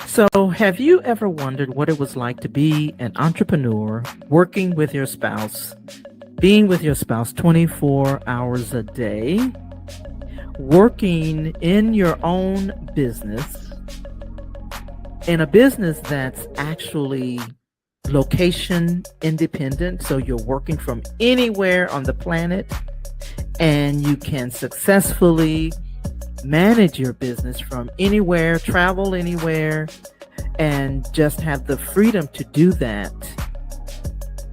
So, have you ever wondered what it was like to be an entrepreneur, working with your spouse, being with your spouse 24 hours a day, working in your own business, in a business that's actually location independent? So, you're working from anywhere on the planet and you can successfully manage your business from anywhere, travel anywhere, and just have the freedom to do that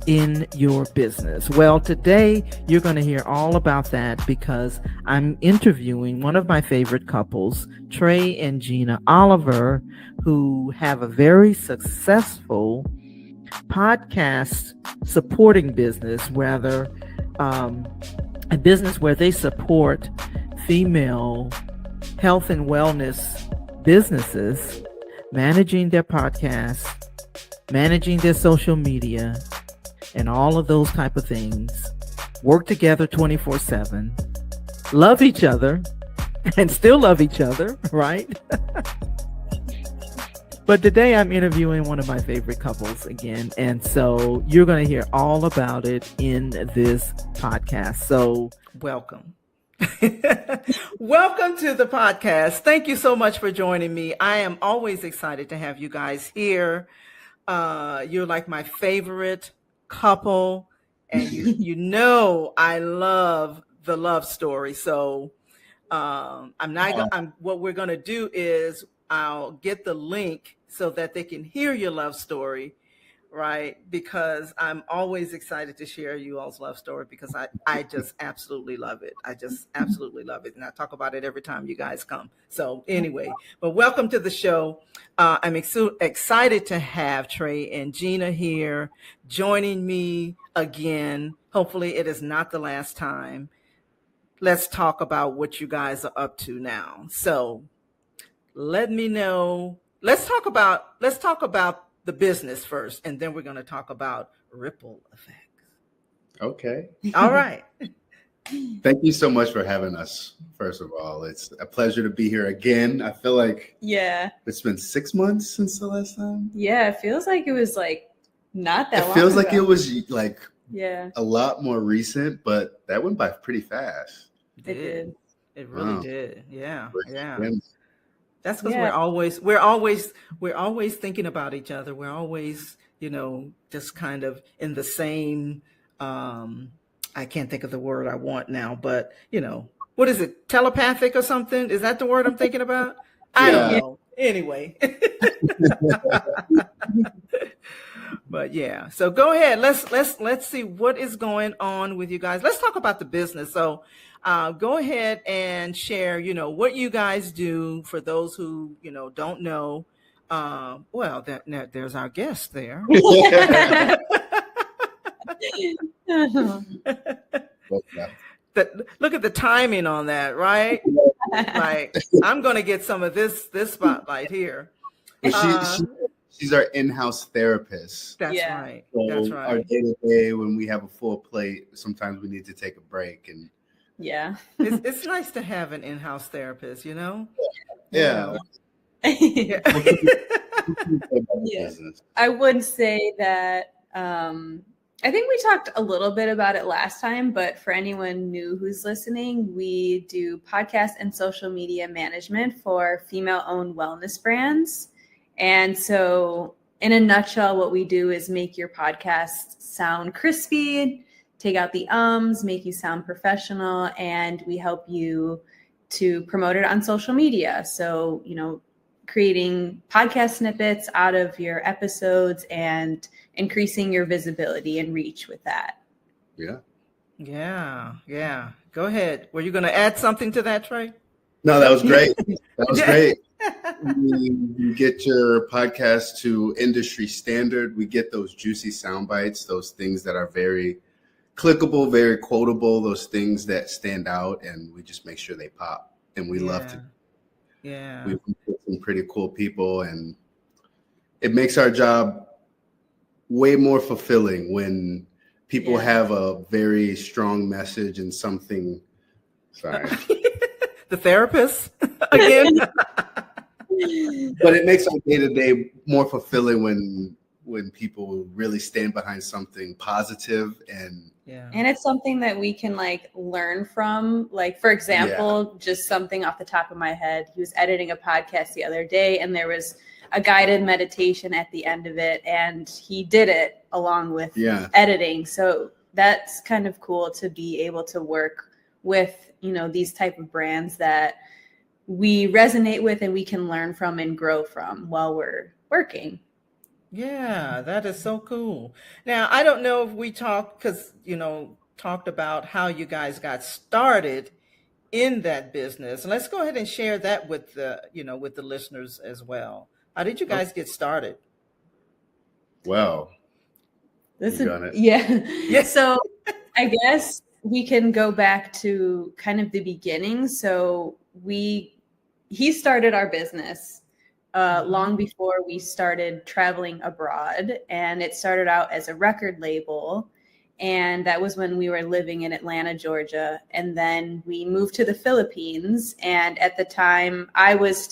in your business. Well, today you're going to hear all about that because I'm interviewing one of my favorite couples, Trey and Gina Oiver, who have a very successful podcast supporting business, rather, a business where they support female health and wellness businesses, managing their podcasts, managing their social media, and all of those type of things. Work together 24/7, love each other, and still love each other, right? But today I'm interviewing one of my favorite couples again. And so you're going to hear all about it in this podcast. So welcome. Welcome to the podcast. Thank you so much for joining me. I am always excited to have you guys here. You're like my favorite couple, and you know I love the love story. So what we're going to do is I'll get the link so that they can hear your love story, right? Because I'm always excited to share you all's love story because I just absolutely love it. I just absolutely love it. And I talk about it every time you guys come. So anyway, but welcome to the show. I'm excited to have Trey and Gina here joining me again. Hopefully it is not the last time. Let's talk about what you guys are up to now. So let me know. Let's talk about the business first, and then we're going to talk about ripple effects. Okay. All right. Thank you so much for having us. First of all, it's a pleasure to be here again. I feel like it's been 6 months since the last time. Yeah, it feels like it was like not that long. It feels like it was like a lot more recent, but that went by pretty fast. It did. It really did. Yeah. Yeah. That's because we're always thinking about each other. We're always, just kind of in the same, I can't think of the word I want now, but what is it? Telepathic or something? Is that the word I'm thinking about? I don't know. Anyway. But yeah, so go ahead. Let's see what is going on with you guys. Let's talk about the business. So go ahead and share, what you guys do for those who, don't know. Well, there's our guest there. Look at the timing on that, right? Like, I'm going to get some of this spotlight here. She's our in-house therapist. That's right. So That's right. Our day-to-day, when we have a full plate, sometimes we need to take a break. And it's nice to have an in-house therapist, Yeah. I would say that I think we talked a little bit about it last time, but for anyone new who's listening, we do podcast and social media management for female-owned wellness brands. And so in a nutshell, what we do is make your podcast sound crispy, take out the ums, make you sound professional, and we help you to promote it on social media. So, creating podcast snippets out of your episodes and increasing your visibility and reach with that. Yeah. Go ahead. Were you going to add something to that, Trey? No, that was great. Great. We get your podcast to industry standard. We get those juicy sound bites, those things that are very clickable, very quotable, those things that stand out, and we just make sure they pop. And we love to. Yeah. We've met some pretty cool people, and it makes our job way more fulfilling when people have a very strong message and something. Sorry. The therapist again. But it makes our day-to-day more fulfilling when people really stand behind something positive and it's something that we can like learn from. Like, for example, just something off the top of my head, he was editing a podcast the other day and there was a guided meditation at the end of it, and he did it along with editing. So that's kind of cool to be able to work with, these type of brands that we resonate with and we can learn from and grow from while we're working. Yeah, that is so cool. Now, I don't know if we talked about how you guys got started in that business. And let's go ahead and share that with the listeners as well. How did you guys get started? Well, yeah. So I guess we can go back to kind of the beginning. So he started our business long before we started traveling abroad, and it started out as a record label. And that was when we were living in Atlanta, Georgia. And then we moved to the Philippines. And at the time I was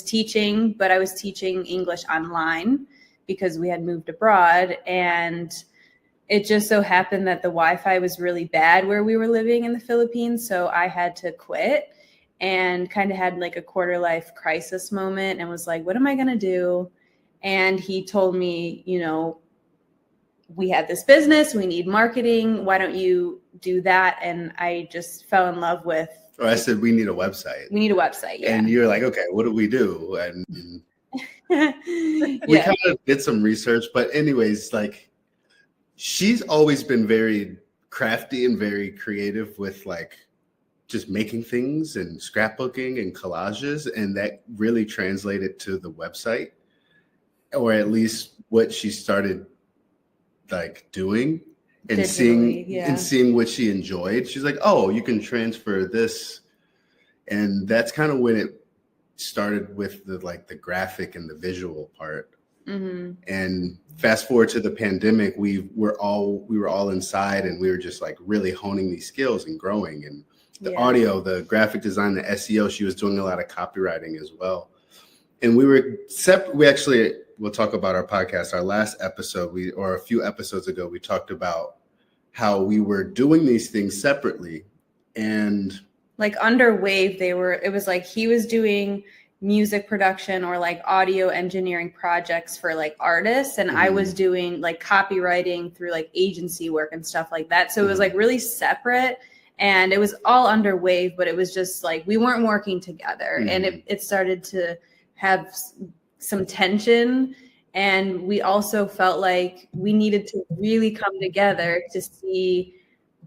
teaching, but I was teaching English online because we had moved abroad. And it just so happened that the Wi-Fi was really bad where we were living in the Philippines. So I had to quit and kind of had like a quarter life crisis moment and was like, what am I going to do? And he told me, we have this business, we need marketing. Why don't you do that? And I just fell in love with. Oh, I said, we need a website. We need a website. Yeah. And you're like, okay, what do we do? And we kind of did some research, but anyways, like, she's always been very crafty and very creative with like just making things and scrapbooking and collages. And that really translated to the website, or at least what she started like doing and digitally, seeing what she enjoyed. She's like, oh, you can transfer this. And that's kind of when it started with the graphic and the visual part. Mm-hmm. And fast forward to the pandemic, we were all inside and we were just like really honing these skills and growing, and the audio, the graphic design, the SEO, she was doing a lot of copywriting as well. And we'll talk about our podcast. Our last episode, or a few episodes ago, we talked about how we were doing these things separately. And like under Wave, it was like he was doing music production or like audio engineering projects for like artists, and I was doing like copywriting through like agency work and stuff like that. So it was like really separate, and it was all under Wave, but it was just like we weren't working together, and it started to have some tension. And we also felt like we needed to really come together to see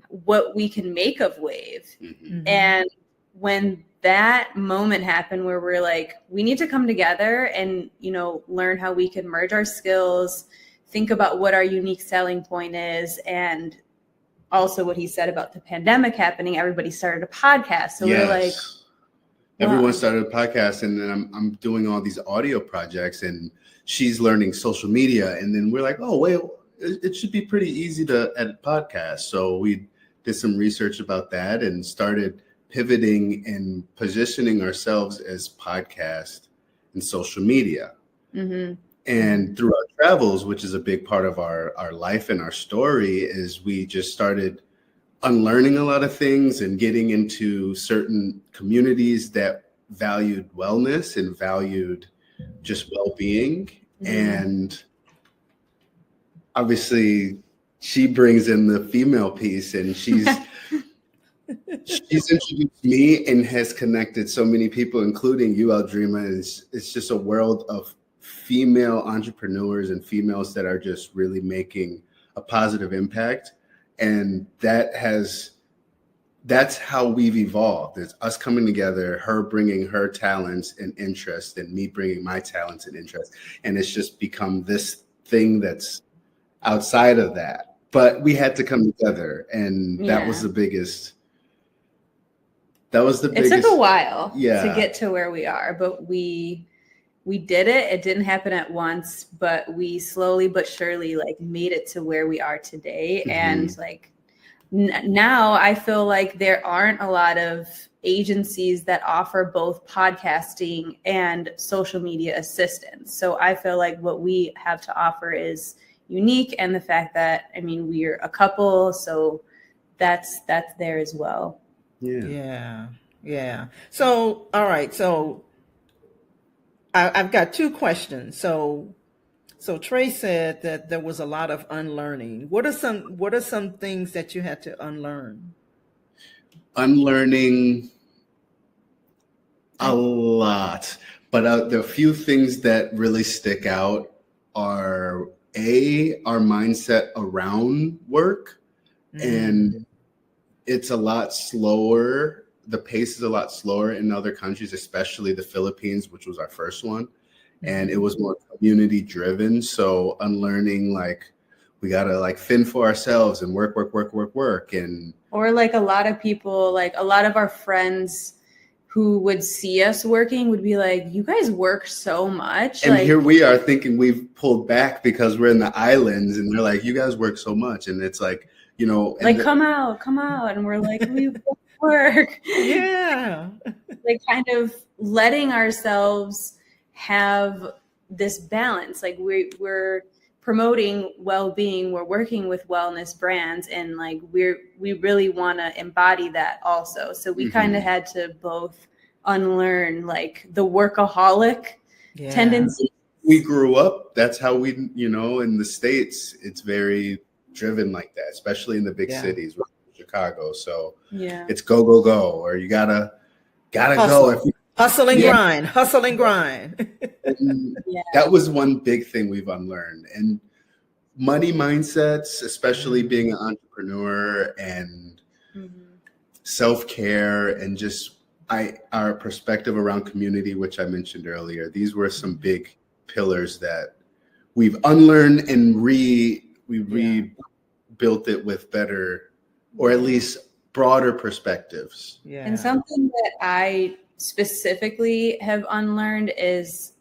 what we can make of Wave. And when that moment happened where we're like, we need to come together and, learn how we can merge our skills, think about what our unique selling point is. And also what he said about the pandemic happening, everybody started a podcast. So we're like, everyone started a podcast, and then I'm doing all these audio projects, and she's learning social media. And then we're like, oh, wait, it should be pretty easy to edit podcasts. So we did some research about that and started pivoting and positioning ourselves as podcast and social media. And through our travels, which is a big part of our life and our story, is we just started unlearning a lot of things and getting into certain communities that valued wellness and valued just well-being. And obviously she brings in the female piece, and she's introduced me and has connected so many people, including you, Aldreama. It's just a world of female entrepreneurs and females that are just really making a positive impact. And that's how we've evolved. It's us coming together, her bringing her talents and interest, and me bringing my talents and interest. And it's just become this thing that's outside of that. But we had to come together, and that was the biggest. It took a while to get to where we are, but we did it. It didn't happen at once, but we slowly but surely like made it to where we are today. And like now I feel like there aren't a lot of agencies that offer both podcasting and social media assistance. So I feel like what we have to offer is unique, and the fact that, I mean, we're a couple, so that's there as well. Yeah. So, all right. So I've got two questions. So Trey said that there was a lot of unlearning. What are some things that you had to unlearn? Unlearning a lot, but the few things that really stick out are our mindset around work, and it's a lot slower. The pace is a lot slower in other countries, especially the Philippines, which was our first one. And it was more community driven. So unlearning, like, we got to like fend for ourselves and work. And or like a lot of people, like a lot of our friends who would see us working would be like, you guys work so much. And like, here we are thinking we've pulled back because we're in the islands, and they're like, you guys work so much. And it's like, you know, like, come out. And we're like, we work. Yeah. Like kind of letting ourselves have this balance. Like we're promoting well-being, we're working with wellness brands, and like we really want to embody that also. So we kind of had to both unlearn like the workaholic tendency. We grew up, that's how we, you know, in the States, it's very driven like that, especially in the big cities, like Chicago. So it's go, or you gotta hustle. Go. Hustle and grind. That was one big thing we've unlearned. And money mindsets, especially being an entrepreneur, and self-care, and just our perspective around community, which I mentioned earlier. These were some big pillars that we've unlearned, and we rebuilt it with better, or at least broader perspectives. And something that I specifically have unlearned is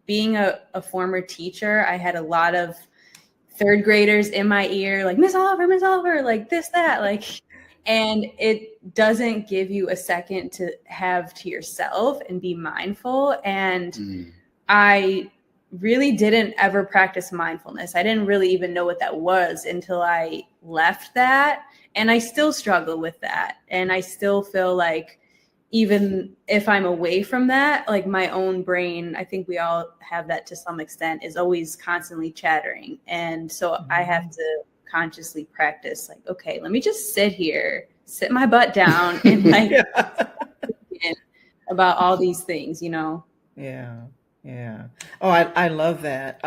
being a former teacher. I had a lot of third graders in my ear, like, Miss Oliver, like this, that, like, and it doesn't give you a second to have to yourself and be mindful. And I really didn't ever practice mindfulness. I didn't really even know what that was until I left that. And I still struggle with that. And I still feel like, even if I'm away from that, like my own brain, I think we all have that to some extent, is always constantly chattering. And so I have to consciously practice, like, okay, let me just sit my butt down and like about all these things, you know? Yeah. Oh, I love that.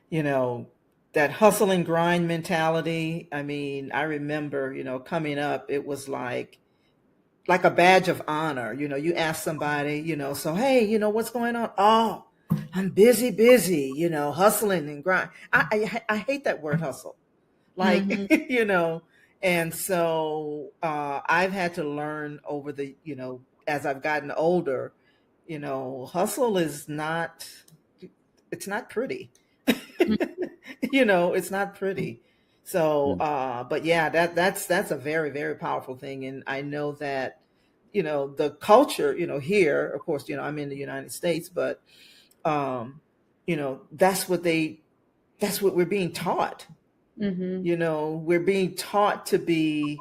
You know, that hustle and grind mentality. I mean, I remember, you know, coming up, it was like a badge of honor. You know, you ask somebody, you know, so, hey, you know, what's going on? Oh, I'm busy, you know, hustling and grind. I hate that word hustle. Like, you know, and so I've had to learn over the, you know, as I've gotten older, you know, hustle is not, it's not pretty. You know, it's not pretty. So, but yeah, that's a very, very powerful thing. And I know that, you know, the culture, you know, here, of course, you know, I'm in the United States, but, you know, that's what we're being taught. You know, we're being taught to be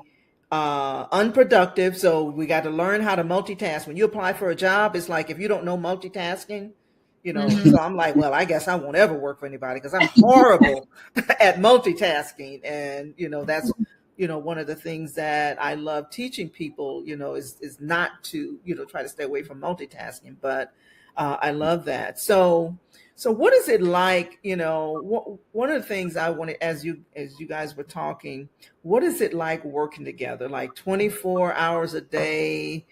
unproductive. So we got to learn how to multitask. When you apply for a job, it's like, if you don't know multitasking, you know, so I'm like, well, I guess I won't ever work for anybody because I'm horrible at multitasking. And, you know, that's, you know, one of the things that I love teaching people, you know, is not to, you know, try to stay away from multitasking. But I love that. So what is it like, you know, one of the things I wanted, as you guys were talking, what is it like working together, like 24 hours a day,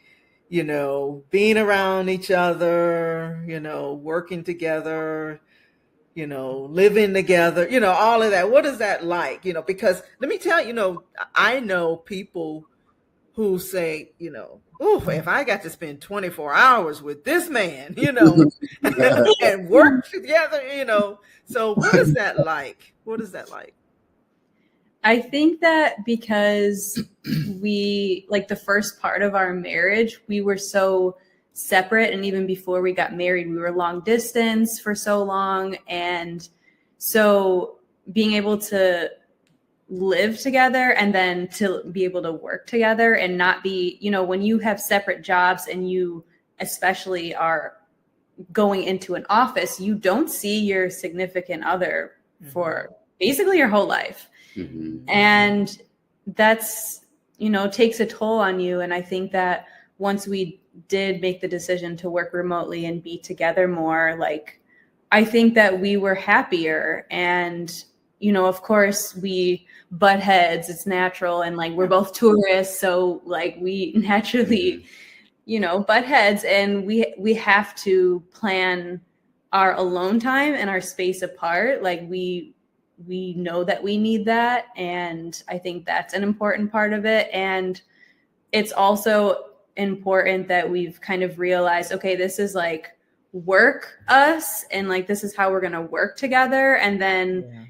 you know, being around each other, you know, working together, you know, living together, you know, all of that. What is that like? You know, because let me tell you, you know, I know people who say, you know, oh, if I got to spend 24 hours with this man, you know, and work together, you know. So what is that like? What is that like? I think that because we, like the first part of our marriage, we were so separate. And even before we got married, we were long distance for so long. And so being able to live together and then to be able to work together and not be, when you have separate jobs and you especially are going into an office, you don't see your significant other for basically your whole life. And that's, takes a toll on you. And I think that once we did make the decision to work remotely and be together more, like, I think that we were happier. And, of course we butt heads, it's natural. And like, we're both tourists. So like we naturally, butt heads, and we have to plan our alone time and our space apart. Like we know that we need that. And I think that's an important part of it. And it's also important that we've kind of realized, okay, this is like work us, and like, this is how we're going to work together. And then,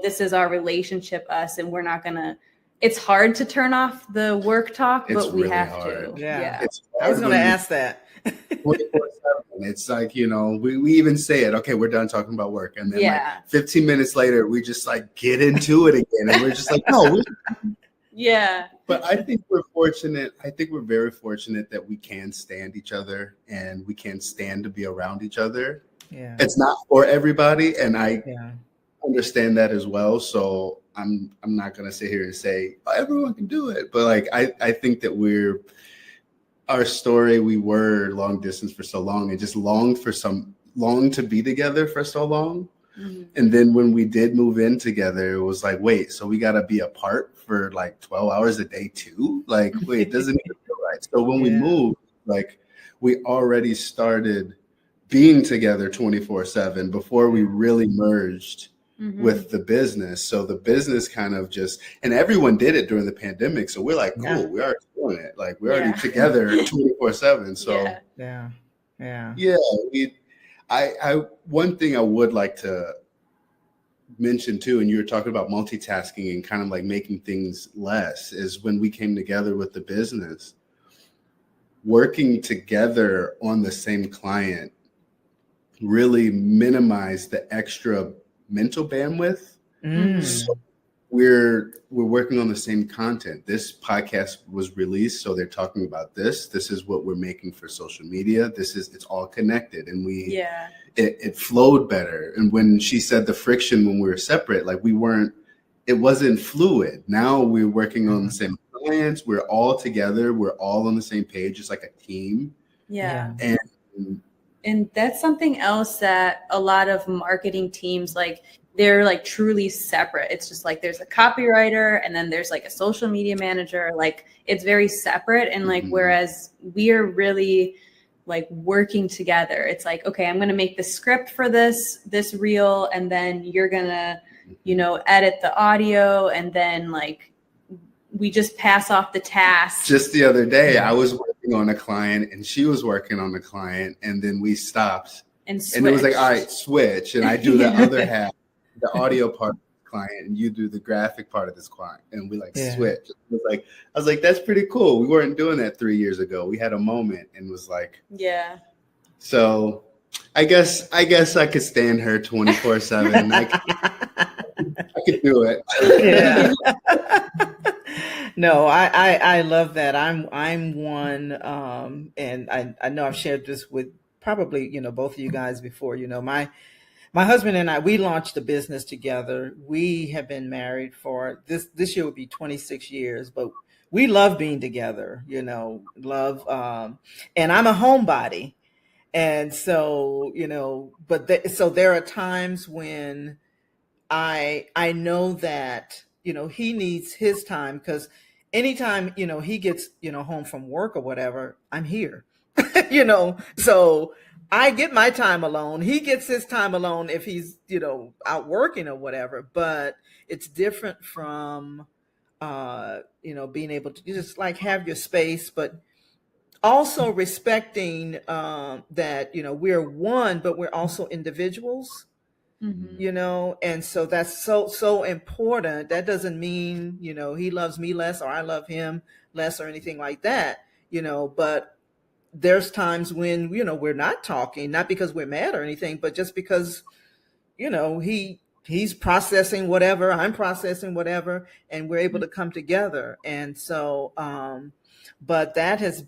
this is our relationship us, and we're not going to, it's hard to turn off the work talk, but we really have hard. To. Yeah. I was going to ask that. 24/7. It's like, we even say it, okay, we're done talking about work. And then like 15 minutes later, we just like get into it again. And we're just like, no. Yeah. But I think we're fortunate. I think we're very fortunate that we can stand each other and we can stand to be around each other. Yeah. It's not for everybody. And I understand that as well. So I'm not going to sit here and say, oh, everyone can do it. But like, I think that our story, we were long distance for so long and just longed to be together for so long. And then when we did move in together, it was like, wait, so we got to be apart for like 12 hours a day too? Like, wait, it doesn't even feel right. So when we moved, like we already started being together 24/7 before we really merged with the business. So the business kind of just, and everyone did it during the pandemic. So we're like, cool, we are doing it. Like we're already together 24/7. So one thing I would like to mention too, and you were talking about multitasking and kind of like making things less, is when we came together with the business, working together on the same client really minimized the extra mental bandwidth. So we're working on the same content. This podcast was released, so they're talking about this. This is what we're making for social media. It's all connected, and it flowed better. And when she said the friction when we were separate, like it wasn't fluid. Now we're working on the same clients. We're all together. We're all on the same page. It's like a team. And that's something else that a lot of marketing teams, like they're like truly separate. It's just like there's a copywriter and then there's like a social media manager. Like it's very separate. And like, whereas we are really like working together, it's like, okay, I'm going to make the script for this reel. And then you're going to, edit the audio. And then like, we just pass off the task. Just the other day, I was working on a client and she was working on a client, and then we stopped and it was like, all right, switch. And I do the other half, the audio part of the client, and you do the graphic part of this client. And we like switch. I was like, that's pretty cool. We weren't doing that 3 years ago. We had a moment and was like, so I guess I could stand her 24/7. I could do it. No, I love that. I'm one, and I know I've shared this with probably, both of you guys before. My husband and I, we launched a business together. We have been married for this year would be 26 years, but we love being together, and I'm a homebody. And so, so there are times when I know that, he needs his time, because anytime, he gets, home from work or whatever, I'm here, so I get my time alone. He gets his time alone if he's, out working or whatever, but it's different from, being able to just like have your space, but also respecting that, we're one, but we're also individuals. And so that's so important. That doesn't mean, he loves me less or I love him less or anything like that, but there's times when, we're not talking, not because we're mad or anything, but just because, he's processing whatever, I'm processing whatever, and we're able to come together. And so, but that has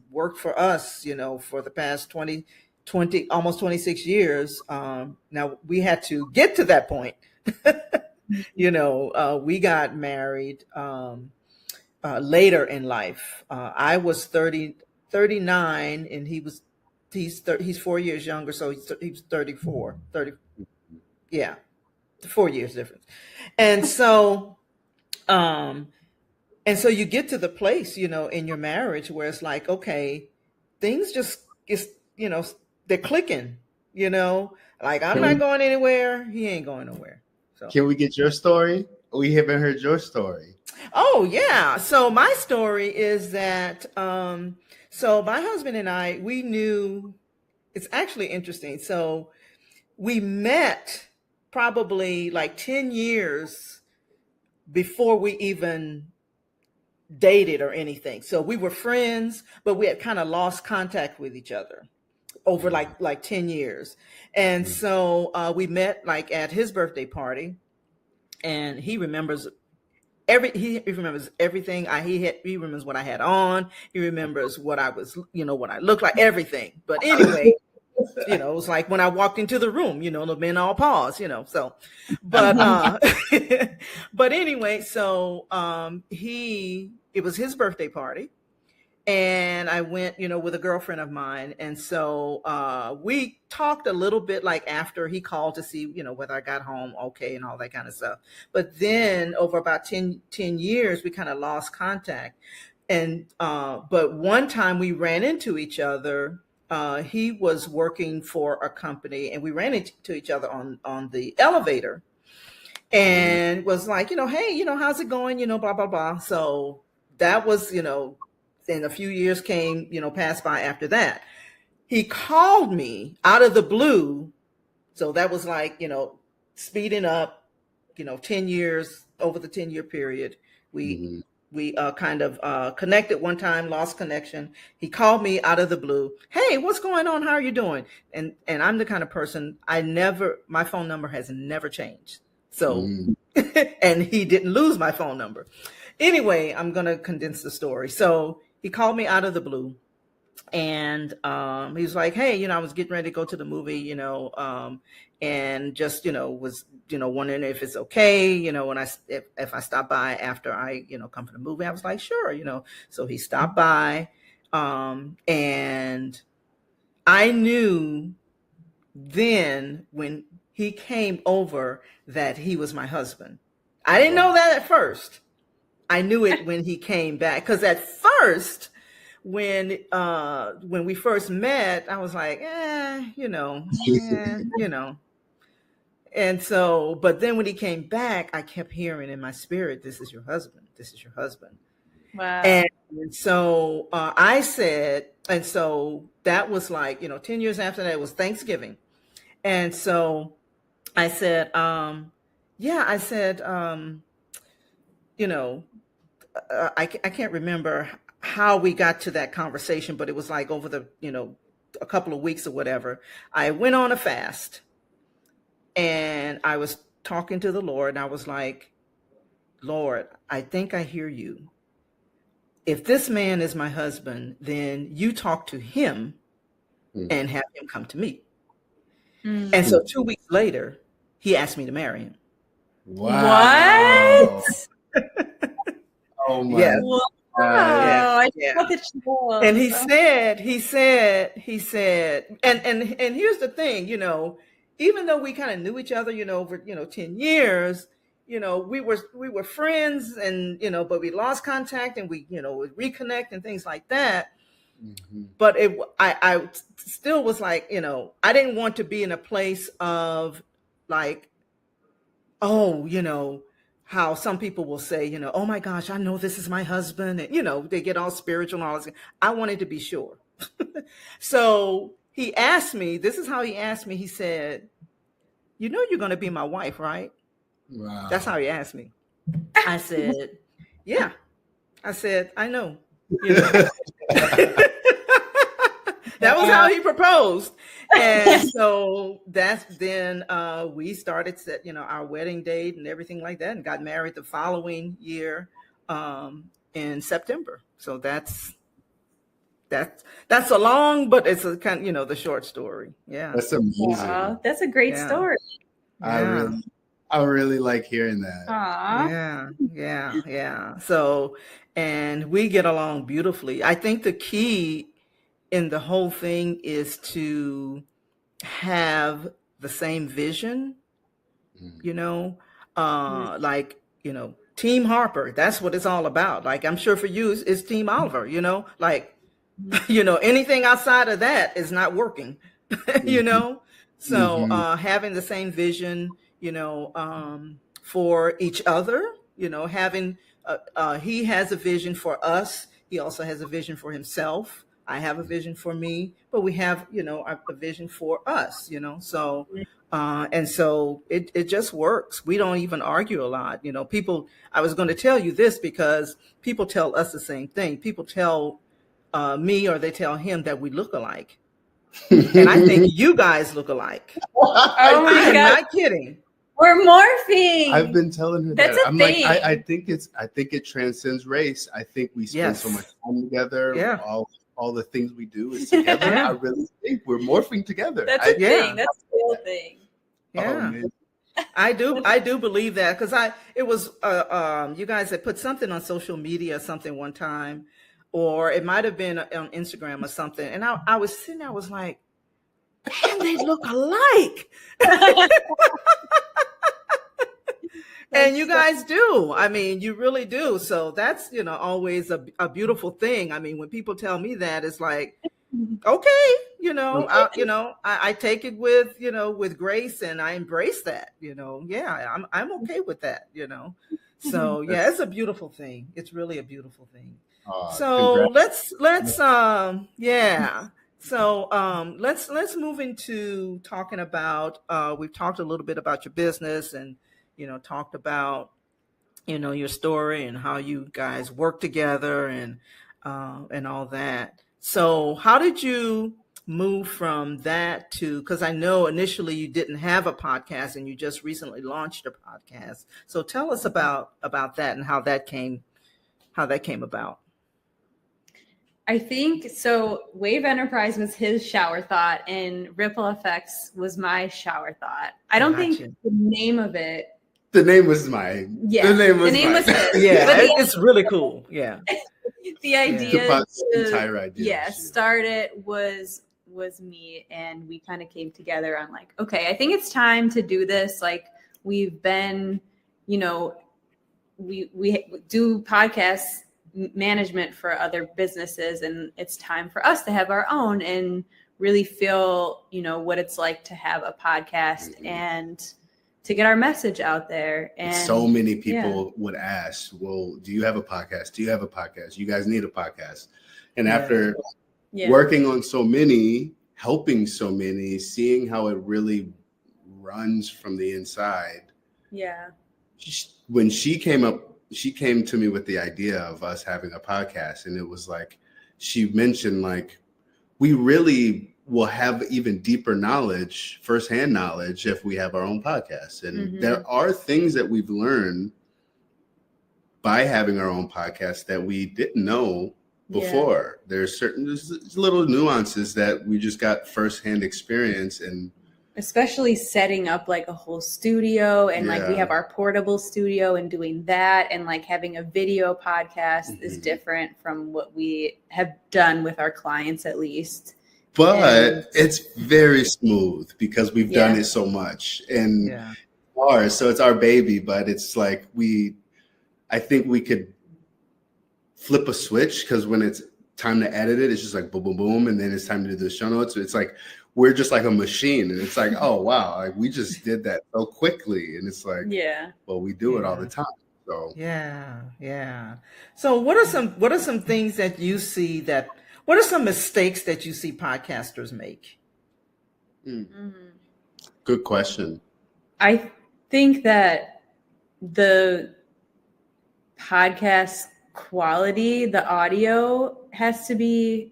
worked for us, for the past 20, almost 26 years. Now we had to get to that point. We got married later in life. I was 39 and he's 4 years younger. So he's 34, 30. Yeah. 4 years difference. And so, you get to the place, in your marriage where it's like, okay, things just, they're clicking, like I'm not going anywhere. He ain't going nowhere. So can we get your story? We haven't heard your story. Oh yeah. So my story is that, so my husband and I, we knew, it's actually interesting. So we met probably like 10 years before we even dated or anything. So we were friends, but we had kind of lost contact with each other over like 10 years. And so we met like at his birthday party, and he remembers he remembers everything. He remembers what I had on. He remembers what I was, what I looked like, everything. But anyway, it was like when I walked into the room, the men all paused, so, but, but anyway, so, it was his birthday party, and I went, with a girlfriend of mine. And so, we talked a little bit like after he called to see, whether I got home okay and all that kind of stuff. But then over about 10 years, we kind of lost contact. And, but one time we ran into each other. He was working for a company, and we ran into each other on the elevator, and was like, hey, how's it going? Blah, blah, blah. So that was, then a few years came, passed by after that. He called me out of the blue. So that was like, speeding up, 10 years, over the 10-year period. We kind of connected one time, lost connection. He called me out of the blue. Hey, what's going on? How are you doing? And I'm the kind of person, my phone number has never changed. So, and he didn't lose my phone number. Anyway, I'm going to condense the story. So he called me out of the blue, and he was like, hey, I was getting ready to go to the movie, and just, was, wondering if it's okay, when if I stop by after I, come from the movie. I was like, sure, so he stopped by, and I knew then when he came over that he was my husband. I didn't know that at first. I knew it when he came back, because at first, when we first met, I was like, And so, but then when he came back, I kept hearing in my spirit, this is your husband. This is your husband. Wow. And so I said, and so that was like, 10 years after that, it was Thanksgiving. And so I said, I can't remember how we got to that conversation, but it was like over the, a couple of weeks or whatever. I went on a fast, and I was talking to the Lord, and I was like, Lord, I think I hear you. If this man is my husband, then you talk to him and have him come to me. And so 2 weeks later, he asked me to marry him. Wow. What? Oh my Yeah. Wow. And he said, and here's the thing, even though we kind of knew each other, over, 10 years, we were friends, and, but we lost contact, and we, would reconnect and things like that. But I still was like, I didn't want to be in a place of like, how some people will say, oh my gosh, I know this is my husband. And, they get all spiritual and all this. I wanted to be sure. So he asked me, this is how he asked me. He said, you know you're going to be my wife, right? Wow. That's how he asked me. I said, yeah. I said, I know. You know. That was how he proposed. And so that's then we started set, our wedding date and everything like that, and got married the following year in September. So that's a long, but it's a kind of, the short story. Yeah. That's amazing. Wow, that's a great story. Yeah. I really like hearing that. Aww. Yeah. So, and we get along beautifully. I think the key in the whole thing is to have the same vision, like, Team Harper. That's what it's all about. Like, I'm sure for you, it's Team Oliver, like, anything outside of that is not working, So having the same vision, for each other, having, he has a vision for us. He also has a vision for himself. I have a vision for me, but we have, a vision for us, so, and so it just works. We don't even argue a lot. People, I was going to tell you this because people tell us the same thing. People tell me, or they tell him that we look alike. And I think you guys look alike. Oh my I'm God. not kidding. We're morphing. I've been telling her That's that. a I'm thing. like, I think it transcends race. I think we spend so much time together. Yeah. All the things we do is together. Yeah. I really think we're morphing together. That's a thing. That's a real thing. Yeah. man. I do believe that, because it was you guys had put something on social media or something one time, or it might have been on Instagram or something, and I was sitting there, I was like, man, they look alike. And you guys do. I mean, you really do. So that's, always a beautiful thing. I mean, when people tell me that, it's like, okay, I take it with, with grace, and I embrace that, yeah, I'm okay with that, So yeah, it's a beautiful thing. It's really a beautiful thing. So let's let's move into talking about, we've talked a little bit about your business, and, talked about, your story and how you guys work together, and all that. So how did you move from that to, because I know initially you didn't have a podcast and you just recently launched a podcast. So tell us about that and how that came about. I think so. Wave Enterprise was his shower thought, and Ripple Effects was my shower thought. I don't think the name of it. The name was mine. Yeah, the name was his. Yeah, it's really cool. Yeah. The idea, the entire idea. Yeah, started was me, and we kind of came together on like, okay, I think it's time to do this. Like, we've been, we do podcast management for other businesses, and it's time for us to have our own and really feel, what it's like to have a podcast and to get our message out there. And so many people would ask, well, do you have a podcast? Do you have a podcast? You guys need a podcast. And after working on so many, helping so many, seeing how it really runs from the inside. Yeah. When she came to me with the idea of us having a podcast, and it was like, she mentioned, like, we really will have even deeper knowledge, firsthand knowledge, if we have our own podcast. And there are things that we've learned by having our own podcast that we didn't know before. There's little nuances that we just got firsthand experience, and especially setting up like a whole studio, and like we have our portable studio, and doing that, and like having a video podcast is different from what we have done with our clients, at least. But it's very smooth because we've done it so much, and so it's our baby. But it's like I think we could flip a switch, because when it's time to edit it, it's just like boom, boom, boom, and then it's time to do the show notes. It's like we're just like a machine, and it's like, oh wow, like we just did that so quickly, and it's like, well, we do it all the time. So So what are some things that you see that? What are some mistakes that you see podcasters make? Good question. I think that the podcast quality, the audio has to be,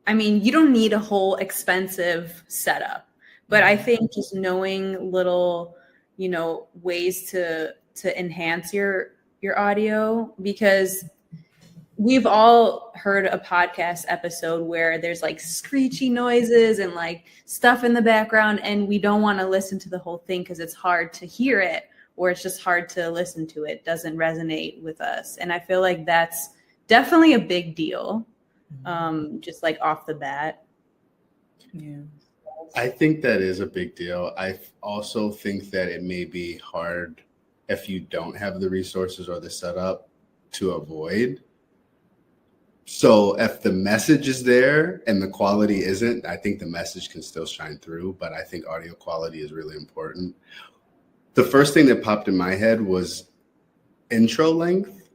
I mean, you don't need a whole expensive setup, but I think just knowing little, ways to enhance your audio, because we've all heard a podcast episode where there's like screechy noises and like stuff in the background, and we don't want to listen to the whole thing because it's hard to hear it, or it's just hard to listen to it. It doesn't resonate with us. And I feel like that's definitely a big deal, just like off the bat. Yeah. I think that is a big deal. I also think that it may be hard if you don't have the resources or the setup to avoid. So if the message is there and the quality isn't, I think the message can still shine through, but I think audio quality is really important. The first thing that popped in my head was intro length.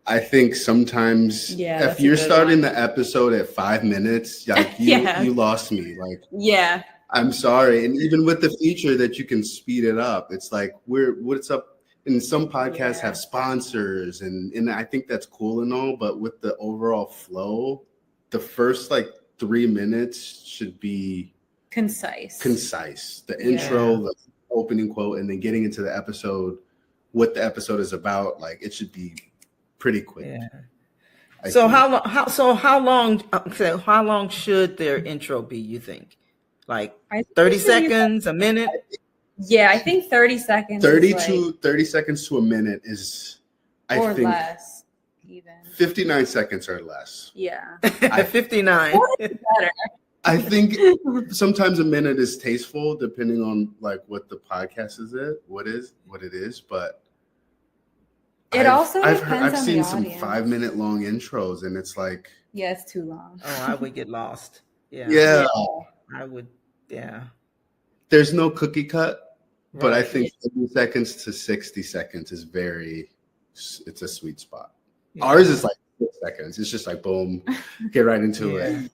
I think sometimes if you're starting the episode at 5 minutes, like you lost me. Like, I'm sorry. And even with the feature that you can speed it up, it's like, what's up? And some podcasts have sponsors, and I think that's cool and all, but with the overall flow, the first like 3 minutes should be concise. The intro, the opening quote, and then getting into the episode, what the episode is about, like it should be pretty quick. Yeah. So how long should their intro be, you think? Like 30 seconds, a minute? Yeah, I think 30 seconds. 30 seconds to a minute is, I think, less, even 59 seconds or less. Yeah, 59. Better. I think sometimes a minute is tasteful, depending on like what the podcast is. What it is, but I've seen some 5 minute long intros, and it's like, it's too long. Oh, I would get lost. Yeah. I would. Yeah. There's no cookie cut, but I think 30 seconds to 60 seconds is it's a sweet spot. Yeah. Ours is like 6 seconds. It's just like, boom, get right into it.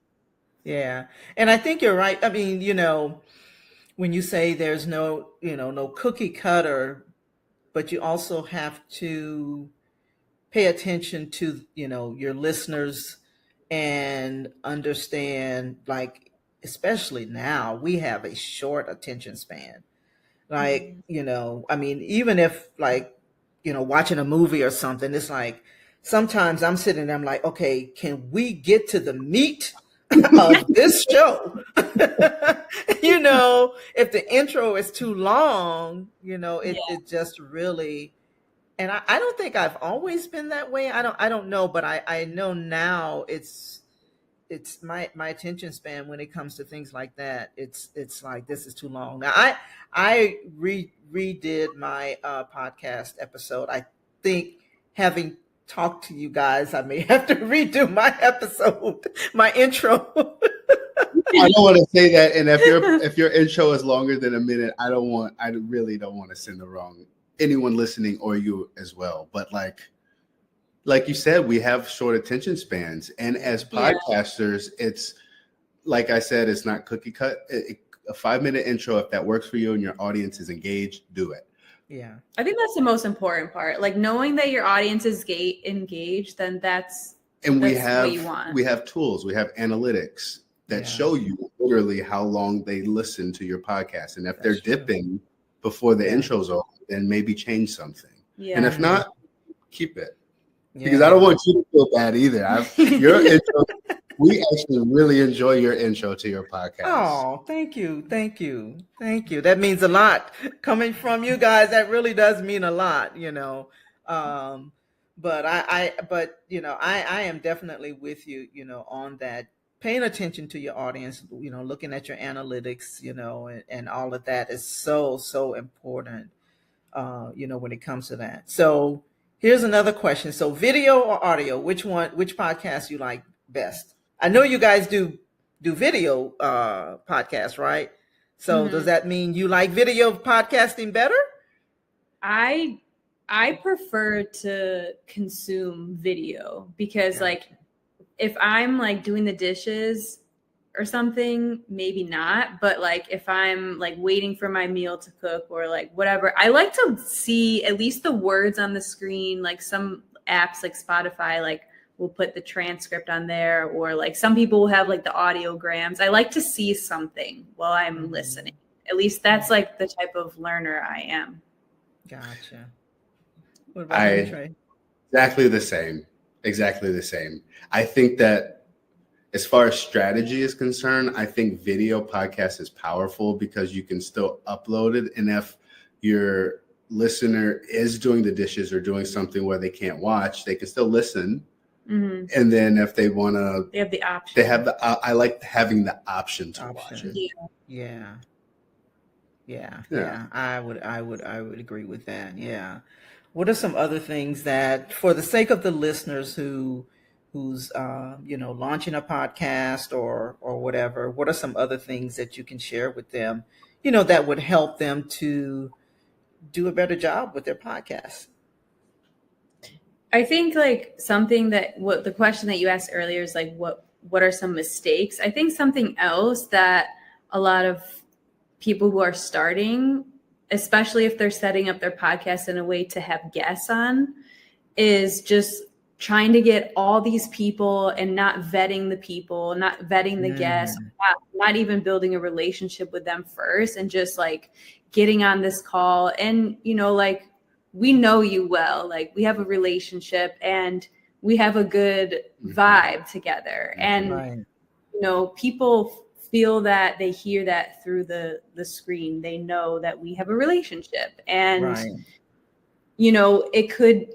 Yeah. And I think you're right. I mean, when you say there's no cookie cutter, but you also have to pay attention to, your listeners and understand, like, especially now, we have a short attention span. Like, I mean, even if like, watching a movie or something, it's like, sometimes I'm sitting there, I'm like, okay, can we get to the meat of this show? If the intro is too long, it just really, and I don't think I've always been that way. I don't know, but I know now it's my attention span when it comes to things like that. It's like, this is too long. Now I redid my podcast episode. I think, having talked to you guys, I may have to redo my episode, my intro. I don't want to say that. And if your intro is longer than a minute, I really don't want to send the wrong anyone listening or you as well. But like you said, we have short attention spans. And as podcasters, it's like I said, it's not cookie cut. A 5 minute intro, if that works for you and your audience is engaged, do it. Yeah. I think that's the most important part. Like, knowing that your audience is engaged, then that's what you want. We have tools, we have analytics that show you literally how long they listen to your podcast. And if they're dipping before the intro's over, then maybe change something. Yeah. And if not, keep it. Because I don't want you to feel bad either. Your intro, we actually really enjoy your intro to your podcast. Oh, thank you. That means a lot coming from you guys. That really does mean a lot, But I am definitely with you, on that. Paying attention to your audience, looking at your analytics, and all of that is so important, when it comes to that. So here's another question. So video or audio, which podcast you like best? I know you guys do video podcasts, right? So does that mean you like video podcasting better? I prefer to consume video because like, if I'm like doing the dishes, or something, maybe not. But like if I'm like waiting for my meal to cook or like whatever, I like to see at least the words on the screen. Like some apps like Spotify, like will put the transcript on there, or like some people will have like the audiograms. I like to see something while I'm listening. At least that's like the type of learner I am. Gotcha. What about you, Trey? Exactly the same. Exactly the same. I think that as far as strategy is concerned, I think video podcast is powerful because you can still upload it. And if your listener is doing the dishes or doing something where they can't watch, they can still listen. Mm-hmm. And then if they want to, they have the option. They have the. I like having the option to watch it. Yeah. I would agree with that. Yeah. What are some other things that, for the sake of the listeners who's launching a podcast or whatever, what are some other things that you can share with them, that would help them to do a better job with their podcast? I think like something that what the question that you asked earlier is like, what are some mistakes? I think something else that a lot of people who are starting, especially if they're setting up their podcast in a way to have guests on, is just trying to get all these people and not vetting the people, not vetting the guests, not even building a relationship with them first, and just like getting on this call. And, like, we know you well, like we have a relationship and we have a good vibe together. And, people feel that they hear that through the screen. They know that we have a relationship, and, it could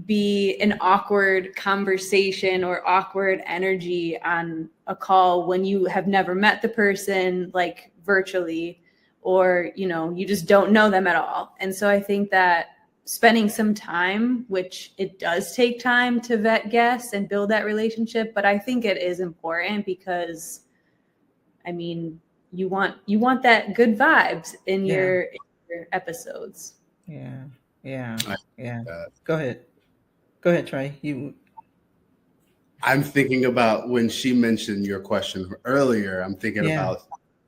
be an awkward conversation or awkward energy on a call when you have never met the person, like virtually, or, you just don't know them at all. And so I think that spending some time, which it does take time to vet guests and build that relationship, but I think it is important because, I mean, you want that good vibes in your episodes. Yeah. Go ahead, Trey. I'm thinking about when she mentioned your question earlier, I'm thinking about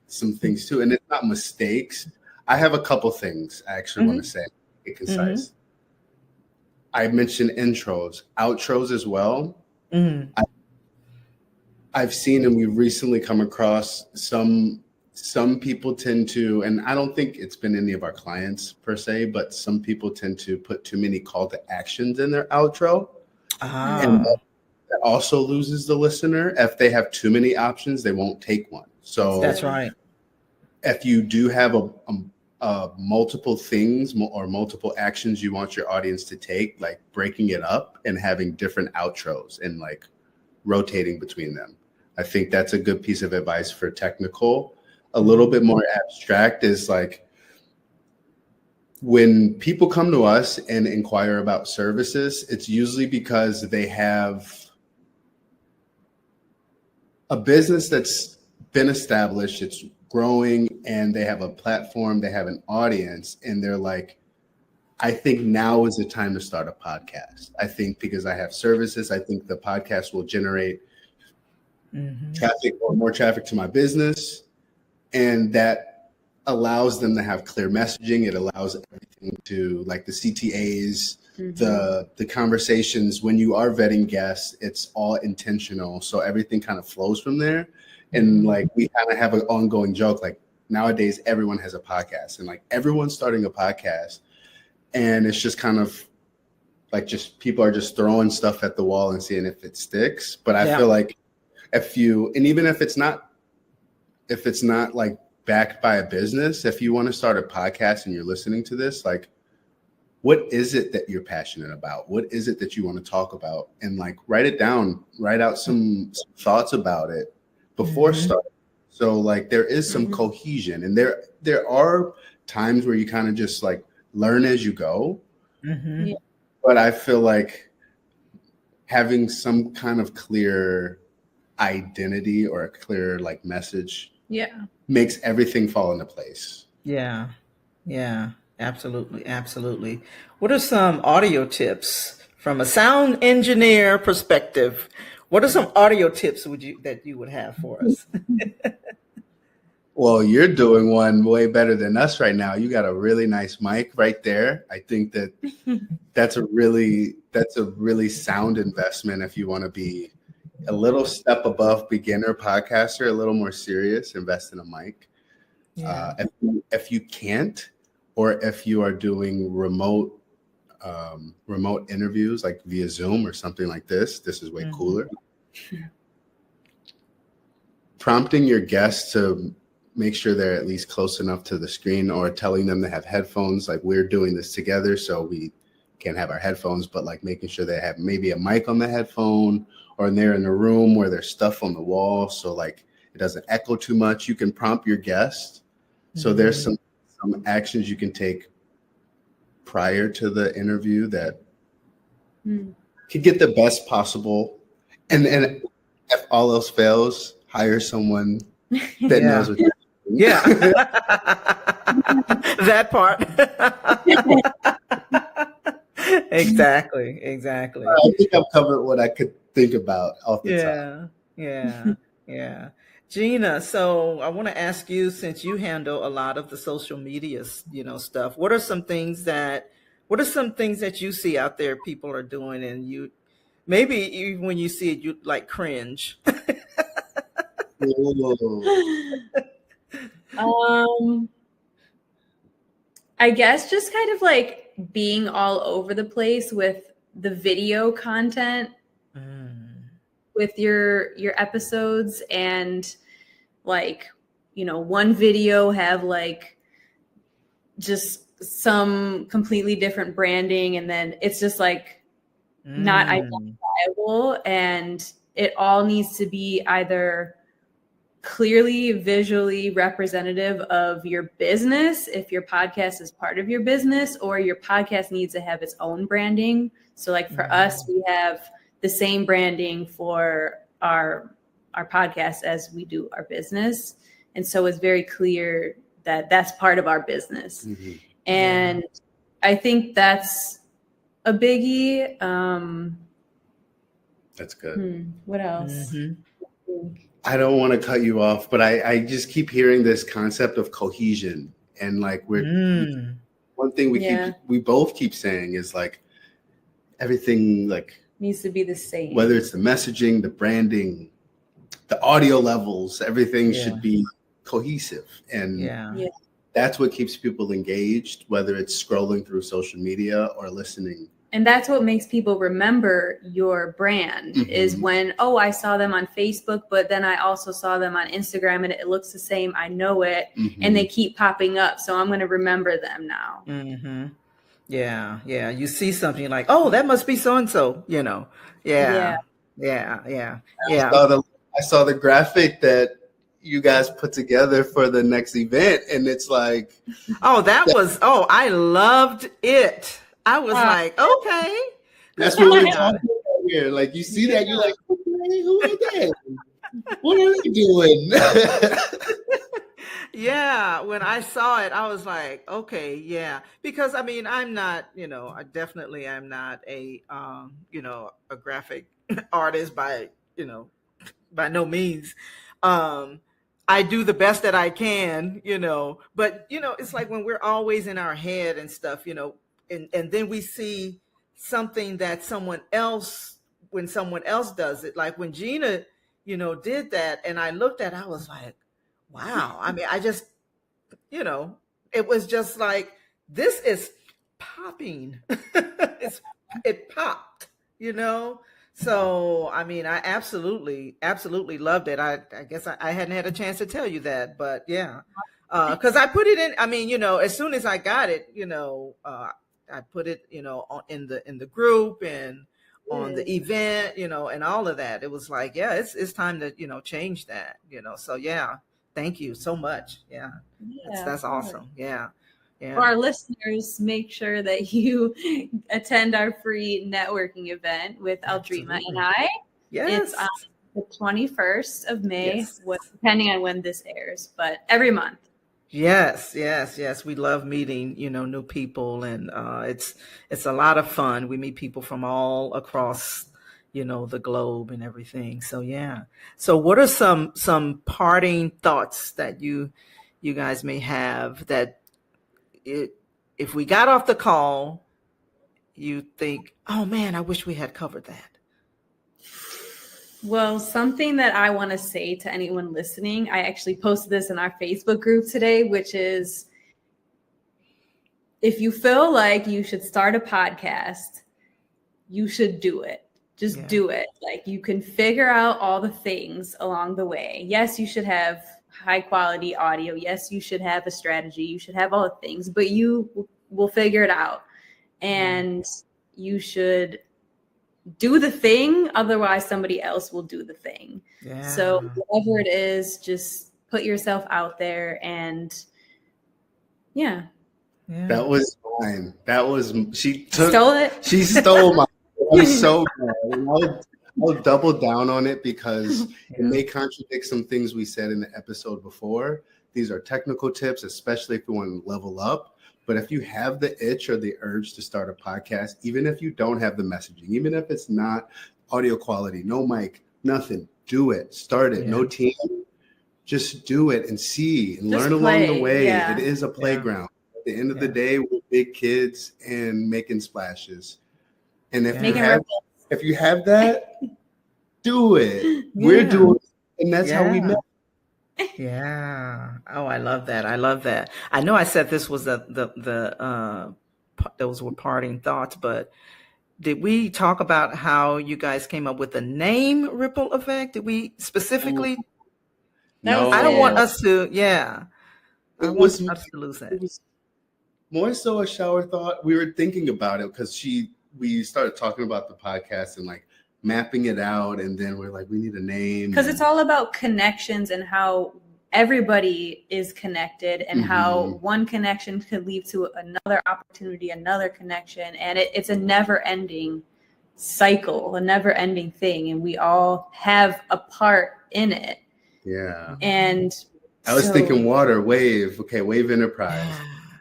some things too. And it's not mistakes. I have a couple things I actually want to say. Get concise. I mentioned intros, outros as well. I've seen, and we've recently come across some people tend to, and I don't think it's been any of our clients per se, but some people tend to put too many call to actions in their outro. And that also loses the listener. If they have too many options, they won't take one. So that's right. If you do have multiple things or multiple actions you want your audience to take, like breaking it up and having different outros and like rotating between them. I think that's a good piece of advice for technical. A little bit more abstract is like when people come to us and inquire about services, it's usually because they have a business that's been established, it's growing, and they have a platform, they have an audience, and they're like, I think now is the time to start a podcast. I think because I have services, I think the podcast will generate traffic or more traffic to my business. And that allows them to have clear messaging. It allows everything to, like the CTAs, the conversations, when you are vetting guests, it's all intentional. So everything kind of flows from there. And like, we kind of have an ongoing joke, like nowadays everyone has a podcast and like everyone's starting a podcast. And it's just kind of like, just people are just throwing stuff at the wall and seeing if it sticks. But I feel like even if it's not like backed by a business, if you want to start a podcast and you're listening to this, like, what is it that you're passionate about? What is it that you want to talk about? And like, write it down, write out some thoughts about it before starting. So like, there is some cohesion, and there are times where you kind of just like learn as you go. But I feel like having some kind of clear identity or a clear like message makes everything fall into place. Yeah, absolutely. What are some audio tips from a sound engineer perspective What are some audio tips that you would have for us? Well, you're doing one way better than us right now. You got a really nice mic right there. I think that that's a really sound investment if you want to be a little step above beginner podcaster, a little more serious, invest in a mic. Yeah. If you can't, or if you are doing remote interviews like via Zoom or something like this is way cooler. Prompting your guests to make sure they're at least close enough to the screen, or telling them to have headphones. Like, we're doing this together, so we can't have our headphones, but like making sure they have maybe a mic on the headphone, or they're in a room where there's stuff on the wall, so like it doesn't echo too much. You can prompt your guests. So there's some actions you can take prior to the interview that could get the best possible. And if all else fails, hire someone that knows what you're doing. Yeah. That part. Exactly. I think I've covered what I could think about off the top. Yeah. Gina, so I want to ask you, since you handle a lot of the social media, stuff, what are some things that you see out there people are doing, and you maybe even when you see it, you like cringe? I guess just kind of like being all over the place with the video content with your episodes, and like, one video have like just some completely different branding, and then it's just like not identifiable, and it all needs to be either clearly visually representative of your business if your podcast is part of your business, or your podcast needs to have its own branding. So like for us, we have the same branding for our podcast as we do our business, and so it's very clear that that's part of our business. And I think that's a biggie. That's good. What else? I don't want to cut you off, but I just keep hearing this concept of cohesion, and like one thing we both keep saying is like everything like needs to be the same. Whether it's the messaging, the branding, the audio levels, everything should be cohesive, and that's what keeps people engaged, whether it's scrolling through social media or listening. And that's what makes people remember your brand is when, I saw them on Facebook, but then I also saw them on Instagram and it looks the same. I know it. And they keep popping up. So I'm going to remember them now. Yeah. You see something like, oh, that must be so-and-so, Yeah. I saw the graphic that you guys put together for the next event. And it's like, I loved it. I was like, okay. That's what we're talking about here. Like, you see that, you're like, okay, who are they? What are they doing? Yeah, when I saw it, I was like, okay, yeah. Because I mean, I'm not, I definitely am not a a graphic artist by no means. I do the best that I can, but it's like when we're always in our head and stuff, and then we see something that when someone else does it, like when Gina, did that, and I looked at it, I was like, wow. I mean, I just, it was just like, this is popping. It popped, So, I mean, I absolutely loved it. I guess I hadn't had a chance to tell you that, but yeah. Because I put it in, I mean, as soon as I got it, I put it, in the group and on the event, and all of that. It was like, yeah, it's time to, change that, So yeah, thank you so much. Yeah, that's awesome. Yeah. For our listeners, make sure that you attend our free networking event with Aldreama and I. Yes. It's on the 21st of May, depending on when this airs, but every month. Yes. We love meeting, new people, and it's a lot of fun. We meet people from all across, the globe and everything. So yeah. So what are some parting thoughts that you guys may have that if we got off the call, you think, oh man, I wish we had covered that? Well, something that I want to say to anyone listening, I actually posted this in our Facebook group today, which is, if you feel like you should start a podcast, you should do it. Just do it. Like, you can figure out all the things along the way. Yes, you should have high quality audio. Yes, you should have a strategy. You should have all the things, but you will figure it out. And you should do the thing. Otherwise, somebody else will do the thing. Yeah. So whatever it is, just put yourself out there and That was mine. That was, stole it. She stole my. I was so mad. I'll double down on it because it may contradict some things we said in the episode before. These are technical tips, especially if you want to level up. But if you have the itch or the urge to start a podcast, even if you don't have the messaging, even if it's not audio quality, no mic, nothing, do it. Start it. No team. Just do it and see and learn along the way. It is a playground. At the end of the day, we're big kids and making splashes. And if you have that, do it. We're doing it, and that's how we met. Yeah. Oh, I love that. I love that. I know I said this was those were parting thoughts, but did we talk about how you guys came up with the name Ripple Effect? Did we specifically? No. I don't want us to. Yeah. I want us to lose that. It was more so a shower thought. We were thinking about it because we started talking about the podcast and like mapping it out, and then we're like, we need a name because it's all about connections and how everybody is connected and how one connection could lead to another opportunity, another connection, and it's a never-ending cycle, a never-ending thing, and we all have a part in it. And I was thinking water, wave. Okay, Wave Enterprise.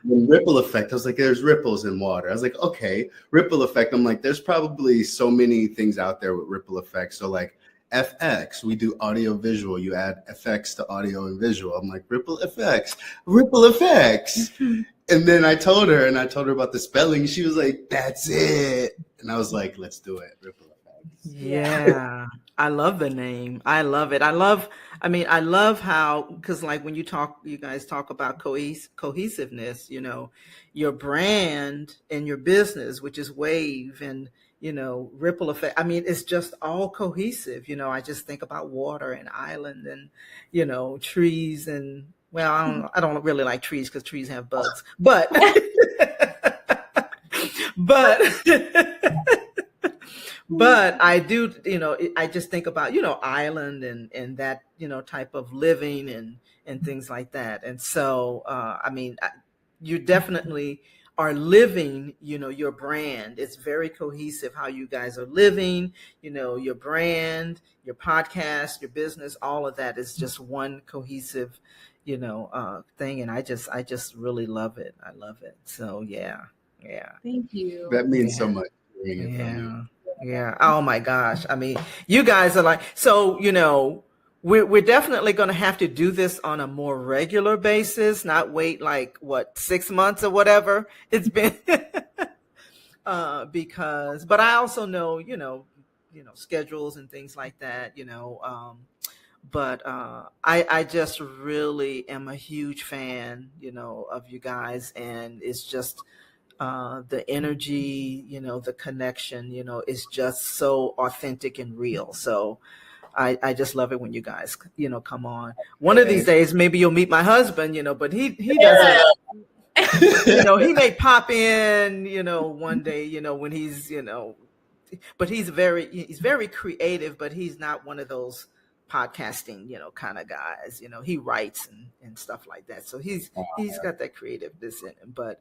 When Ripple Effect, I was like, there's ripples in water. I was like, okay, Ripple Effect. I'm like, there's probably so many things out there with Ripple Effect. So like FX, we do audio visual. You add FX to audio and visual. I'm like, Ripple Effects. And then I told her about the spelling. She was like, that's it. And I was like, let's do it. Ripple Effects. Yeah. I love the name. I love it. I love how, because like when you guys talk about cohesiveness, your brand and your business, which is Wave and, Ripple Effect. I mean, it's just all cohesive. I just think about water and island and, trees and, well, I don't really like trees because trees have bugs, but, but I do, I just think about, island and that, type of living and things like that. And so, you definitely are living, your brand. It's very cohesive how you guys are living, your brand, your podcast, your business, all of that is just one cohesive, thing. And I just really love it. I love it. So, yeah. Thank you. That means so much. Yeah. Oh my gosh. I mean, you guys are like, so, we're definitely going to have to do this on a more regular basis, not wait like 6 months or whatever it's been, but I also know, schedules and things like that, but I just really am a huge fan, of you guys, and it's just, the energy, the connection, is just so authentic and real. So I just love it when you guys, come on. One of these days, maybe you'll meet my husband, but he doesn't, he may pop in, one day, when he's, but he's very creative, but he's not one of those podcasting, kind of guys, he writes and stuff like that. So he's got that creativeness in him, but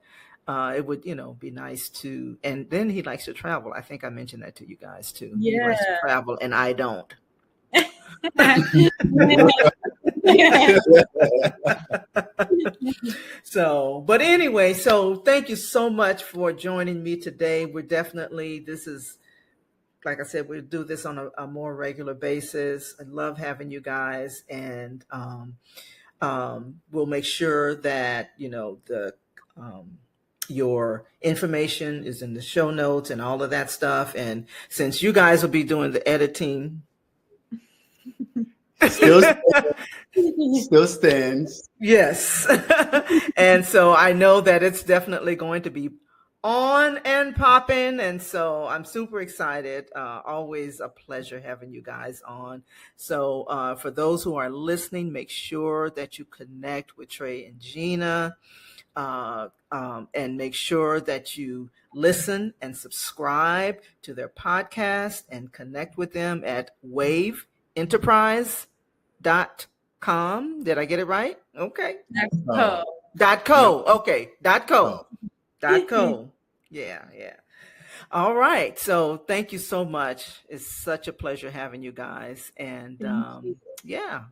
it would, be nice to, and then he likes to travel. I think I mentioned that to you guys too. Yeah. He likes to travel and I don't. So, but anyway, so thank you so much for joining me today. We're definitely, this is like I said, we'll do this on a more regular basis. I love having you guys, and we'll make sure that the your information is in the show notes and all of that stuff. And since you guys will be doing the editing, still stands. Yes. And so I know that it's definitely going to be on and popping. And so I'm super excited. Always a pleasure having you guys on. So for those who are listening, make sure that you connect with Trey and Gina, and make sure that you listen and subscribe to their podcast and connect with them at waveenterprise.com. Did I get it right? Okay. Co. .co. Okay. .co. .co. Yeah. All right. So thank you so much. It's such a pleasure having you guys. And yeah,